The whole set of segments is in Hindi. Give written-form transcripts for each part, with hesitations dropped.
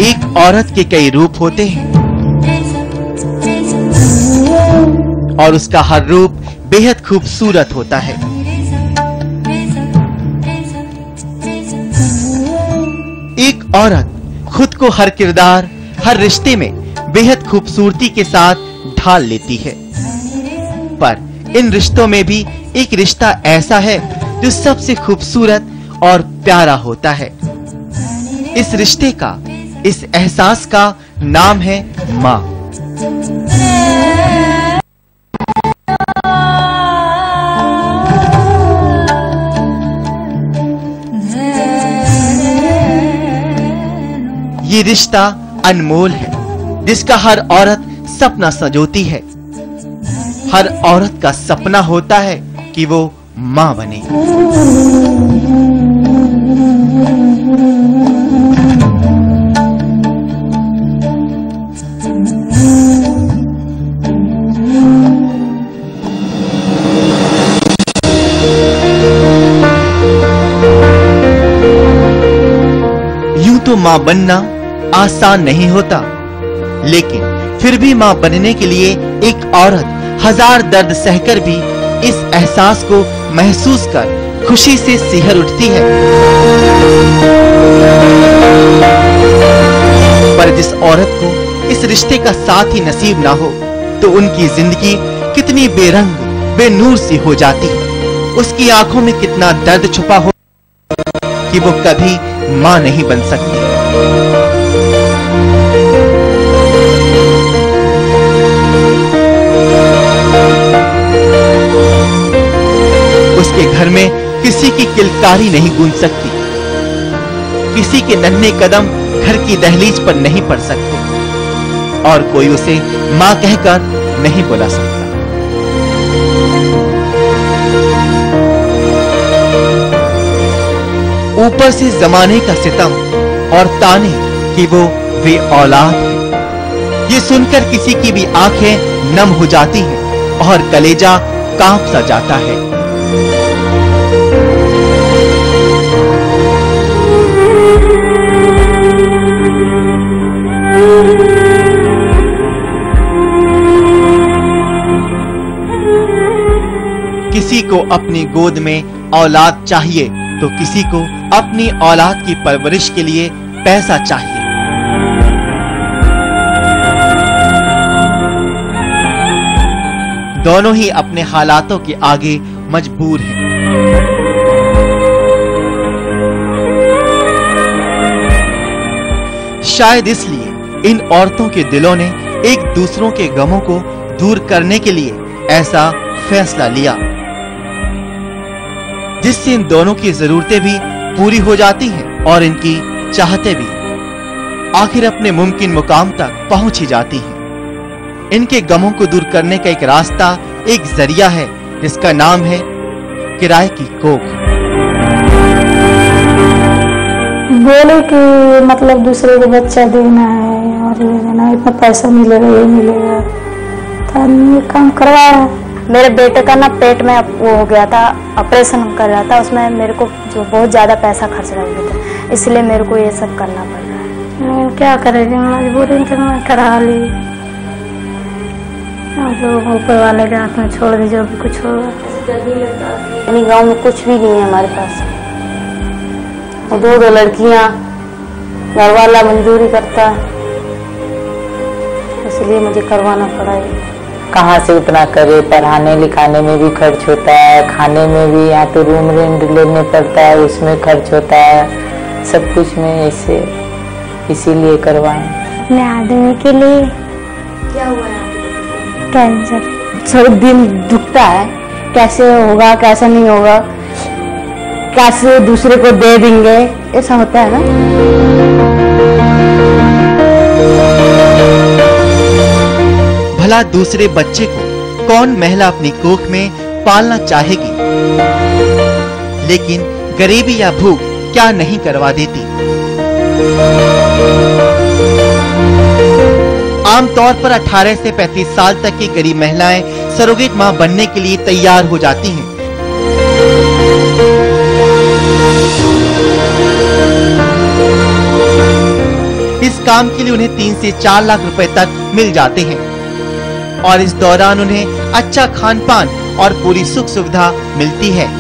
एक औरत के कई रूप होते हैं और उसका हर रूप बेहद खूबसूरत होता है। एक औरत खुद को हर किरदार, हर रिश्ते में बेहद खूबसूरती के साथ ढाल लेती है, पर इन रिश्तों में भी एक रिश्ता ऐसा है जो सबसे खूबसूरत और प्यारा होता है। इस रिश्ते का, इस एहसास का नाम है माँ। ये रिश्ता अनमोल है, जिसका हर औरत सपना संजोती है। हर औरत का सपना होता है कि वो माँ बने। यूं तो माँ बनना आसान नहीं होता, लेकिन फिर भी माँ बनने के लिए एक औरत हजार दर्द सहकर भी इस एहसास को महसूस कर खुशी से सिहर उठती है। पर जिस औरत को इस रिश्ते का साथ ही नसीब ना हो, तो उनकी जिंदगी कितनी बेरंग, बेनूर सी हो जाती है। उसकी आंखों में कितना दर्द छुपा हो कि वो कभी माँ नहीं बन सकती। उसके घर में किसी की किलकारी नहीं गूंज सकती, किसी के नन्हे कदम घर की दहलीज पर नहीं पड़ सकते, और कोई उसे मां कहकर नहीं बुला सकता। ऊपर से जमाने का सितम और ताने कि वो वे औलाद है, ये सुनकर किसी की भी आंखें नम हो जाती हैं और कलेजा कांप सा जाता है। किसी को अपनी गोद में औलाद चाहिए तो किसी को अपनी औलाद की परवरिश के लिए पैसा चाहिए। दोनों ही अपने हालातों के आगे मजबूर हैं। शायद इसलिए इन औरतों के दिलों ने एक दूसरों के गमों को दूर करने के लिए ऐसा फैसला लिया, जिससे इन दोनों की जरूरतें भी पूरी हो जाती हैं और इनकी चाहतें भी आखिर अपने मुमकिन मुकाम तक पहुंच ही जाती हैं। इनके गमों को दूर करने का एक रास्ता, एक जरिया है, जिसका नाम है किराए की कोख। बोले कि मतलब दूसरे को बच्चा देना है और ये देना, इतना पैसा मिलेगा, ये मिलेगा, तो ये काम करवाया। मेरे बेटे का ना पेट में वो हो गया था, ऑपरेशन कर रहा था, उसमें मेरे को जो बहुत ज्यादा पैसा खर्च लग गया था, इसलिए मेरे को ये सब करना पड़ रहा है। क्या करेगी, मजबूरी में करा ली, ऊपर वाले के हाथ में छोड़ दी, जो भी कुछ होगा। गाँव में कुछ भी नहीं है हमारे पास, दो लड़कियां, घर वाला मंजूरी करता है, इसलिए मुझे करवाना पड़ा है। कहाँ से उतना करे, पढ़ाने लिखाने में भी खर्च होता है, खाने में भी, यहाँ तो रूम रेंट लेने पड़ता है, उसमें खर्च होता है, सब कुछ में ऐसे, इसीलिए करवाएं। अपने आदमी के लिए क्या हुआ है? कैंसर। सब दिन दुखता है, कैसे होगा, कैसे नहीं होगा, कैसे दूसरे को दे देंगे, ऐसा होता है ना। भला दूसरे बच्चे को कौन महिला अपनी कोख में पालना चाहेगी, लेकिन गरीबी या भूख क्या नहीं करवा देती। आमतौर पर 18 से 35 साल तक की गरीब महिलाएं सरोगेट मां बनने के लिए तैयार हो जाती हैं। इस काम के लिए उन्हें 3 से 4 लाख रुपए तक मिल जाते हैं और इस दौरान उन्हें अच्छा खान पान और पूरी सुख सुविधा मिलती है।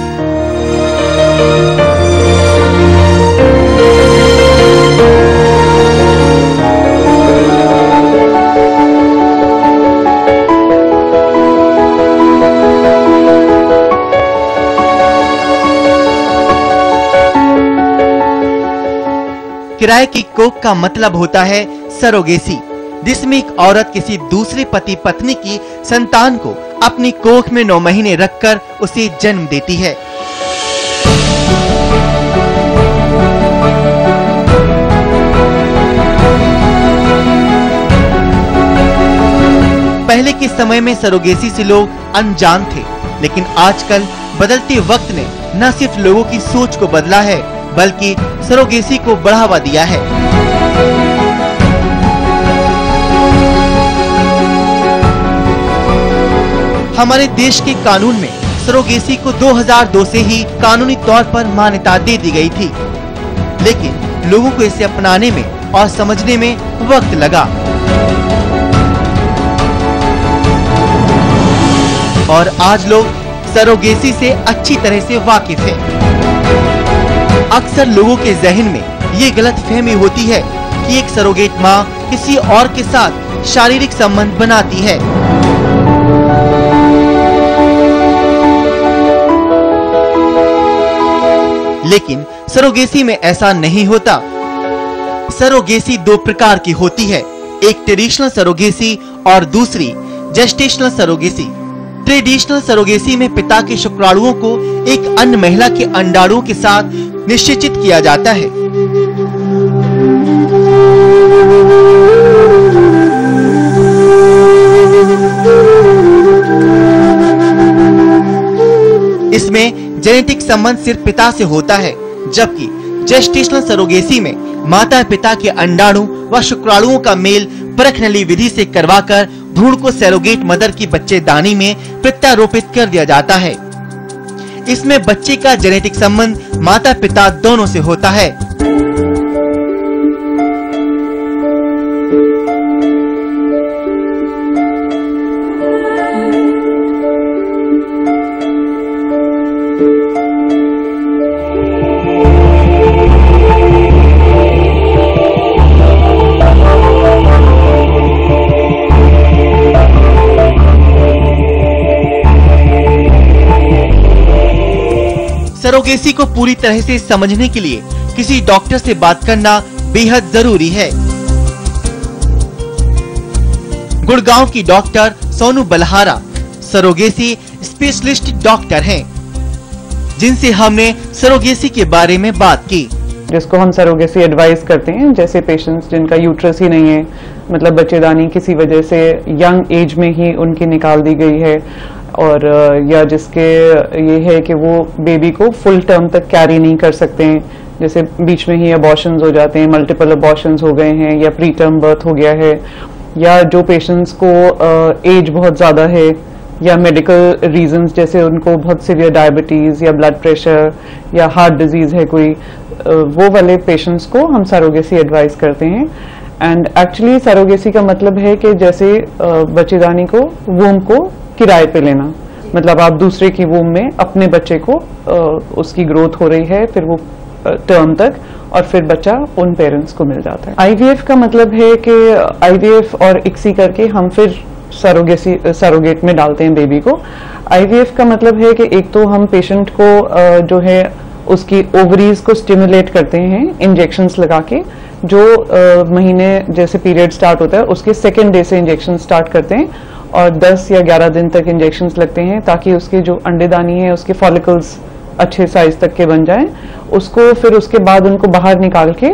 किराए की कोख का मतलब होता है सरोगेसी, जिसमें एक औरत किसी दूसरे पति पत्नी की संतान को अपनी कोख में 9 महीने रखकर उसे जन्म देती है। पहले के समय में सरोगेसी से लोग अनजान थे, लेकिन आजकल बदलते वक्त ने न सिर्फ लोगों की सोच को बदला है, बल्कि सरोगेसी को बढ़ावा दिया है। हमारे देश के कानून में सरोगेसी को 2002 से ही कानूनी तौर पर मान्यता दे दी गई थी, लेकिन लोगों को इसे अपनाने में और समझने में वक्त लगा और आज लोग सरोगेसी से अच्छी तरह से वाकिफ हैं। अक्सर लोगों के जहन में ये गलतफहमी होती है कि एक सरोगेट माँ किसी और के साथ शारीरिक संबंध बनाती है, लेकिन सरोगेसी में ऐसा नहीं होता। सरोगेसी 2 प्रकार की होती है, एक ट्रेडिशनल सरोगेसी और दूसरी जेस्टेशनल सरोगेसी। ट्रेडिशनल सरोगेसी में पिता के शुक्राणुओं को एक अन्य महिला के अंडाणुओं के साथ निश्चित किया जाता है। इसमें जेनेटिक संबंध सिर्फ पिता से होता है, जबकि जेस्टेशनल सरोगेसी में माता पिता के अंडाणु व शुक्राणुओं का मेल परखनली विधि से करवाकर भ्रूण को सरोगेट मदर की बच्चेदानी में प्रत्यारोपित कर दिया जाता है। इसमें बच्चे का जेनेटिक संबंध माता पिता दोनों से होता है। सरोगेसी को पूरी तरह से समझने के लिए किसी डॉक्टर से बात करना बेहद जरूरी है। गुड़गांव की doctor Sonu Balhara surrogacy specialist doctor हैं, जिनसे हमने सरोगेसी के बारे में बात की। जिसको हम सरोगेसी एडवाइस करते हैं, जैसे पेशेंट्स जिनका यूट्रस ही नहीं है, मतलब बच्चेदानी किसी वजह से यंग एज में ही उनकी निकाल दी गई है, और या जिसके ये है कि वो बेबी को फुल टर्म तक कैरी नहीं कर सकते हैं, जैसे बीच में ही अबॉर्शंस हो जाते हैं, मल्टीपल अबॉर्शंस हो गए हैं, या प्री टर्म बर्थ हो गया है, या जो पेशेंट्स को एज बहुत ज़्यादा है, या मेडिकल रीजंस जैसे उनको बहुत सीवियर डायबिटीज़ या ब्लड प्रेशर या हार्ट डिजीज़ है कोई, वो वाले पेशेंट्स को हम सरोगेसी एडवाइस करते हैं। एंड एक्चुअली सरोगेसी का मतलब है कि जैसे बच्चेदानी को वूम को किराए पे लेना, मतलब आप दूसरे की वूम में अपने बच्चे को उसकी ग्रोथ हो रही है, फिर वो टर्म तक, और फिर बच्चा उन पेरेंट्स को मिल जाता है। आईवीएफ का मतलब है कि आईवीएफ और इक्सी करके हम फिर सरोगेट में डालते हैं बेबी को। आईवीएफ का मतलब है कि एक तो हम पेशेंट को जो है उसकी ओवरीज को स्टिमुलेट करते हैं इंजेक्शंस लगा के, जो महीने जैसे पीरियड स्टार्ट होता है उसके 2nd डे से इंजेक्शन स्टार्ट करते हैं, और 10 या 11 दिन तक इंजेक्शंस लगते हैं, ताकि उसके जो अंडेदानी है उसके फॉलिकल्स अच्छे साइज तक के बन जाएं। उसको फिर उसके बाद उनको बाहर निकाल के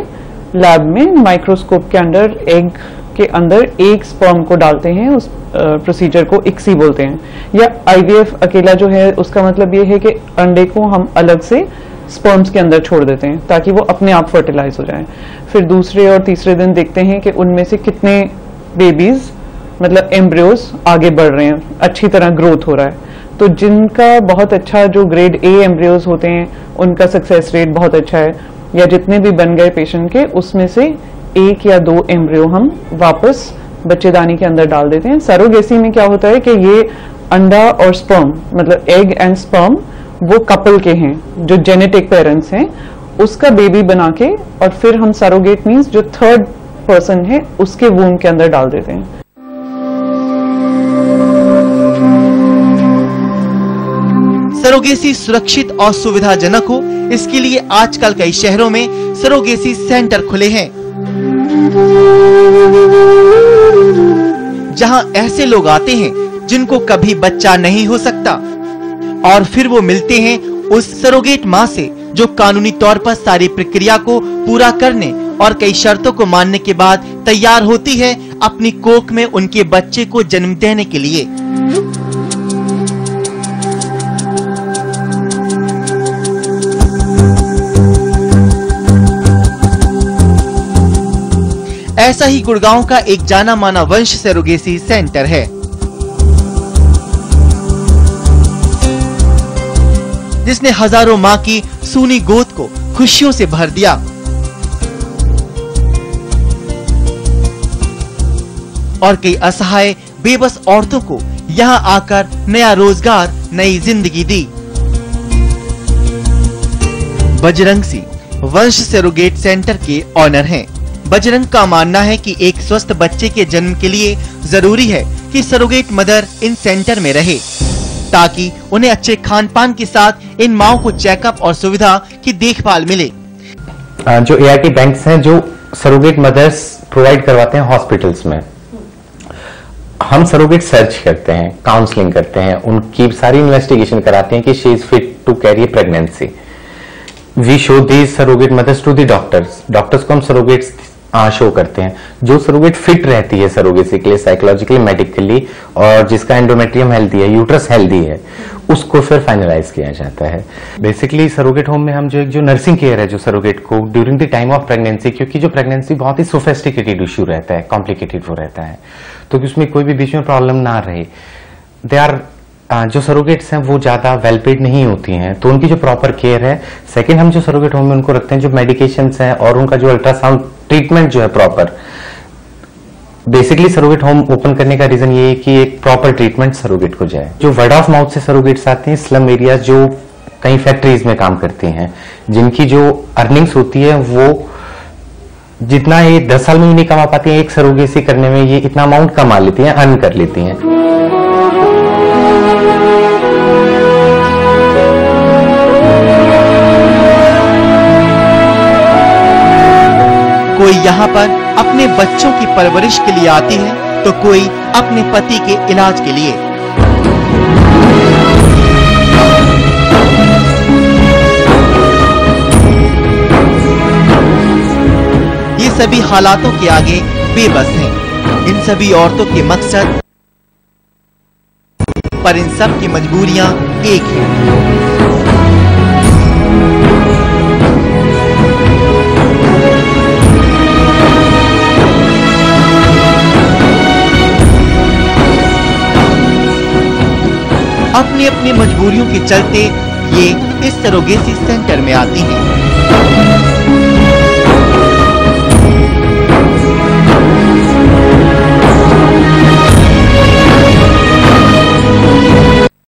लैब में माइक्रोस्कोप के अंदर एग के अंदर एक स्पर्म को डालते हैं। उस प्रोसीजर को इक्सी बोलते हैं। या आईवीएफ अकेला जो है उसका मतलब ये है कि अंडे को हम अलग से स्पर्म्स के अंदर छोड़ देते हैं ताकि वो अपने आप फर्टिलाइज हो जाएं। फिर दूसरे और तीसरे दिन देखते हैं कि उनमें से कितने बेबीज मतलब एम्ब्रियोज आगे बढ़ रहे हैं, अच्छी तरह ग्रोथ हो रहा है। तो जिनका बहुत अच्छा जो ग्रेड ए एम्ब्रियोज होते हैं उनका सक्सेस रेट बहुत अच्छा है, या जितने भी बन गए पेशेंट के उसमें से 1 या 2 एम्ब्रियो हम वापस बच्चेदानी के अंदर डाल देते हैं। सरोगेसी में क्या होता है कि ये अंडा और स्पर्म, मतलब एग एंड स्पर्म, वो कपल के हैं जो जेनेटिक पेरेंट्स हैं, उसका बेबी बना के और फिर हम सरोगेट मीन्स जो थर्ड पर्सन है उसके वूम के अंदर डाल देते हैं। सरोगेसी सुरक्षित और सुविधाजनक हो, इसके लिए आजकल कई शहरों में सरोगेसी सेंटर खुले हैं, जहां ऐसे लोग आते हैं जिनको कभी बच्चा नहीं हो सकता और फिर वो मिलते हैं उस सरोगेट मां से जो कानूनी तौर पर सारी प्रक्रिया को पूरा करने और कई शर्तों को मानने के बाद तैयार होती है अपनी कोख में उनके बच्चे को जन्म देने के लिए। ऐसा ही गुड़गांव का एक जाना माना वंश सरोगेसी सेंटर है, जिसने हजारों मां की सूनी गोद को खुशियों से भर दिया। और कई असहाय बेबस औरतों को यहां आकर नया रोजगार, नई जिंदगी दी। बजरंग सिंह वंश सरोगेट सेंटर के ऑनर हैं। बजरंग का मानना है कि एक स्वस्थ बच्चे के जन्म के लिए जरूरी है कि सरोगेट मदर इन सेंटर में रहे, ताकि उन्हें अच्छे खान पान के साथ इन माओं को चेकअप और सुविधा की देखभाल मिले। जो ART बैंक्स हैं जो सरोगेट मदर्स प्रोवाइड करवाते हैं हॉस्पिटल्स में, हम सरोगेट सर्च करते हैं, काउंसलिंग करते हैं, उनकी सारी इन्वेस्टिगेशन कराते हैं कि she is fit to carry pregnancy. We show these surrogate mothers to the doctors को हम सरोगेट्स शो करते हैं। जो सरोगेट फिट रहती है सरोगेसी के लिए साइकोलॉजिकली, मेडिकली, और जिसका एंडोमेट्रियम हेल्दी है, यूट्रस हेल्दी है, उसको फिर फाइनलाइज किया जाता है। बेसिकली सरोगेट होम में हम जो नर्सिंग केयर है जो सरोगेट को during the time of pregnancy, क्योंकि जो प्रेगनेंसी बहुत ही सोफिस्टिकेटेड इश्यू रहता है, कॉम्प्लिकेटेड वो रहता है, तो उसमें कोई भी बीच में प्रॉब्लम ना रहे। दे आर जो सरोगेट्स हैं वो ज्यादा वेल पेड नहीं होती हैं, तो उनकी जो प्रॉपर केयर है। सेकंड, हम जो सरोगेट होम में उनको रखते हैं, जो मेडिकेशंस हैं और उनका जो अल्ट्रासाउंड ट्रीटमेंट जो है proper. Basically surrogate home open करने का रीजन ये है कि एक प्रॉपर ट्रीटमेंट सरोगेट को जाए। जो वर्ड ऑफ माउथ से सरोगेट्स आते हैं, स्लम एरियाज जो कई फैक्ट्रीज में काम करती हैं, जिनकी जो अर्निंग्स होती है वो जितना ये 10 साल में ही नहीं कमा पाती हैं, एक सरोगेसी करने में ये इतना अमाउंट कमा लेती हैं, अर्न कर लेती हैं। कोई यहाँ पर अपने बच्चों की परवरिश के लिए आती है, तो कोई अपने पति के इलाज के लिए। ये सभी हालातों के आगे बेबस हैं। इन सभी औरतों के मकसद पर इन सब की मजबूरियां एक है। अपनी अपनी मजबूरियों के चलते ये इस सरोगेसी सेंटर में आती हैं।